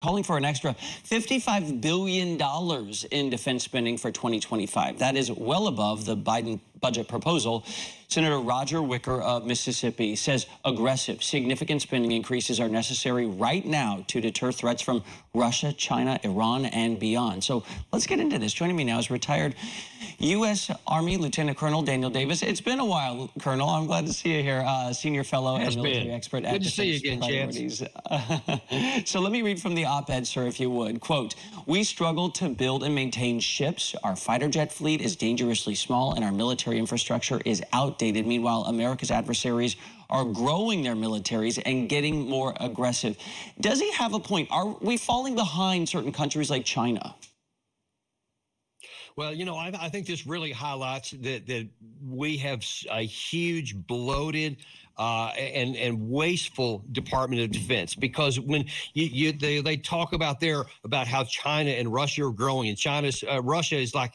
calling for an extra $55 billion in defense spending for 2025. That is well above the Biden budget proposal. Senator Roger Wicker of Mississippi says aggressive, significant spending increases are necessary right now to deter threats from Russia, China, Iran, and beyond. So let's get into this. Joining me now is retired U.S. Army Lieutenant Colonel Daniel Davis. It's been a while, Colonel. I'm glad to see you here, senior fellow and military expert at Good to see you again, Chance. So let me read from the op-ed, sir, if you would. Quote, "We struggle to build and maintain ships. Our fighter jet fleet is dangerously small, and our military infrastructure is outdated. Meanwhile, America's adversaries are growing their militaries and getting more aggressive." Does he have a point? Are we falling behind certain countries like China? Well, you know, I think this really highlights that we have a huge, bloated, and wasteful Department of Defense, because when they talk about how China and Russia are growing, and Russia is like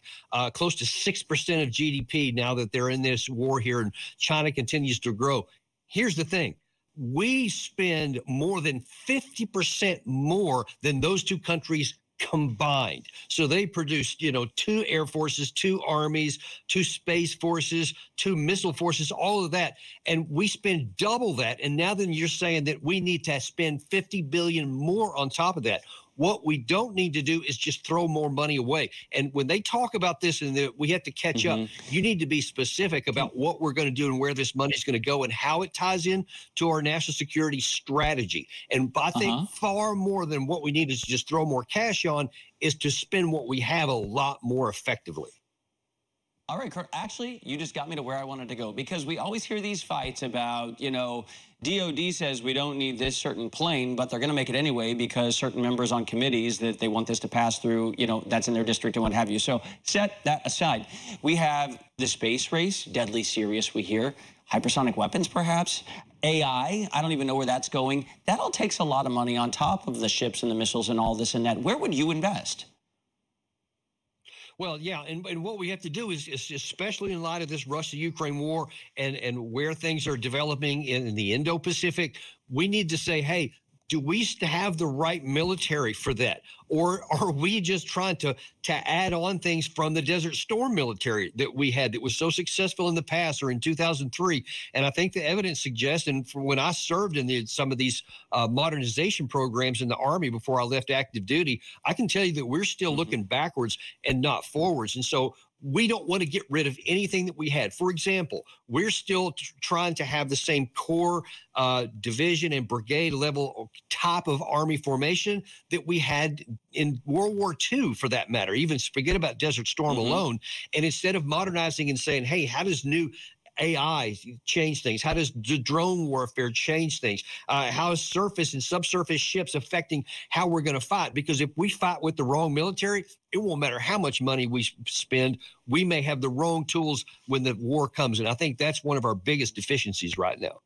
close to 6% of GDP now that they're in this war here, and China continues to grow. Here's the thing. We spend more than 50% more than those two countries combined. So they produced, you know, 2 air forces, 2 armies, 2 space forces, 2 missile forces, all of that. And we spend double that. And now then you're saying that we need to spend $50 billion more on top of that. What we don't need to do is just throw more money away. And when they talk about this and that we have to catch up, you need to be specific about what we're going to do and where this money is going to go and how it ties in to our national security strategy. And I think far more than what we need is just throw more cash on is to spend what we have a lot more effectively. All right, Kurt, actually, you just got me to where I wanted to go, because we always hear these fights about, you know, DOD says we don't need this certain plane, but they're going to make it anyway because certain members on committees that they want this to pass through, you know, that's in their district and what have you. So set that aside. We have the space race, deadly serious, we hear. Hypersonic weapons, perhaps. AI, I don't even know where that's going. That all takes a lot of money on top of the ships and the missiles and all this and that. Where would you invest? Well, yeah, and what we have to do is especially in light of this Russia-Ukraine war and where things are developing in the Indo-Pacific, we need to say, hey, do we have the right military for that? Or are we just trying to add on things from the Desert Storm military that we had that was so successful in the past or in 2003? And I think the evidence suggests, and from when I served in some of these modernization programs in the Army before I left active duty, I can tell you that we're still looking backwards and not forwards. And so we don't want to get rid of anything that we had. For example, we're still trying to have the same core division and brigade level type of Army formation that we had in World War II, for that matter. Even forget about Desert Storm alone. And instead of modernizing and saying, hey, how does new AI change things? How does the drone warfare change things? How is surface and subsurface ships affecting how we're going to fight? Because if we fight with the wrong military, it won't matter how much money we spend. We may have the wrong tools when the war comes. And I think that's one of our biggest deficiencies right now.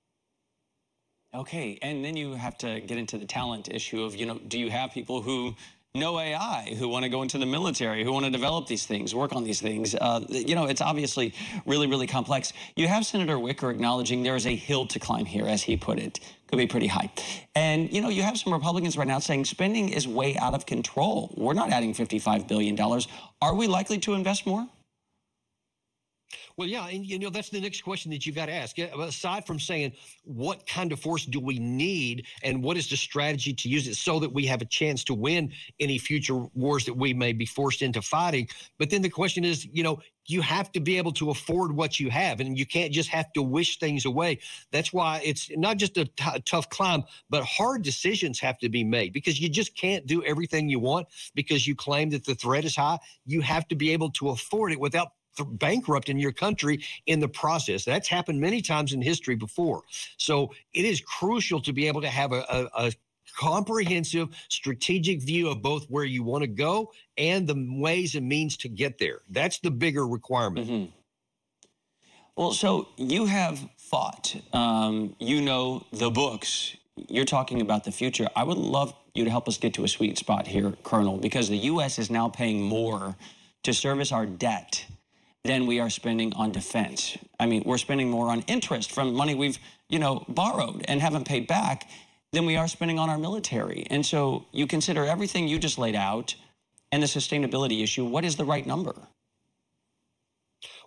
Okay, and then you have to get into the talent issue of, you know, do you have people who know AI, who want to go into the military, who want to develop these things, work on these things? You know, it's obviously really, really complex. You have Senator Wicker acknowledging there is a hill to climb here, as he put it. Could be pretty high. And, you know, you have some Republicans right now saying spending is way out of control. We're not adding $55 billion. Are we likely to invest more? Well, yeah, and you know, that's the next question that you got to ask. Aside from saying what kind of force do we need and what is the strategy to use it so that we have a chance to win any future wars that we may be forced into fighting. But then the question is, you know, you have to be able to afford what you have, and you can't just have to wish things away. That's why it's not just a tough climb, but hard decisions have to be made, because you just can't do everything you want because you claim that the threat is high. You have to be able to afford it without bankrupting your country in the process. That's happened many times in history before. So it is crucial to be able to have a comprehensive strategic view of both where you want to go and the ways and means to get there. That's the bigger requirement. Well, so you have fought, you know the books. You're talking about the future. I would love you to help us get to a sweet spot here, Colonel, because the U.S. is now paying more to service our debt than we are spending on defense. I mean, we're spending more on interest from money we've, you know, borrowed and haven't paid back. than we are spending on our military. And so you consider everything you just laid out and the sustainability issue. What is the right number?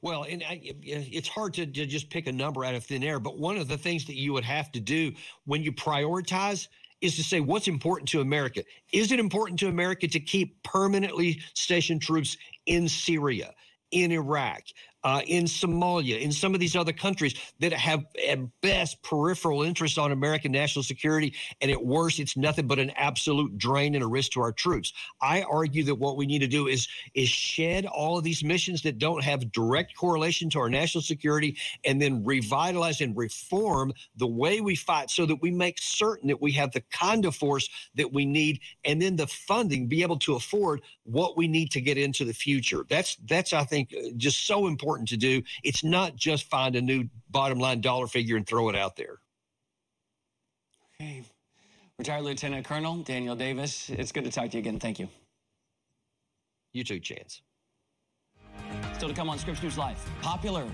Well, and it's hard to just pick a number out of thin air, but one of the things that you would have to do when you prioritize is to say what's important to America. Is it important to America to keep permanently stationed troops in Syria, in Iraq, in Somalia, in some of these other countries that have at best peripheral interest on American national security, and at worst, it's nothing but an absolute drain and a risk to our troops? I argue that what we need to do is shed all of these missions that don't have direct correlation to our national security, and then revitalize and reform the way we fight so that we make certain that we have the kind of force that we need, and then the funding, be able to afford what we need to get into the future. That's I think, just so important to do. It's not just find a new bottom line dollar figure and throw it out there. Okay. Retired Lieutenant Colonel Daniel Davis, it's good to talk to you again. Thank you. You too, Chance. Still to come on Scripps News Live. Popular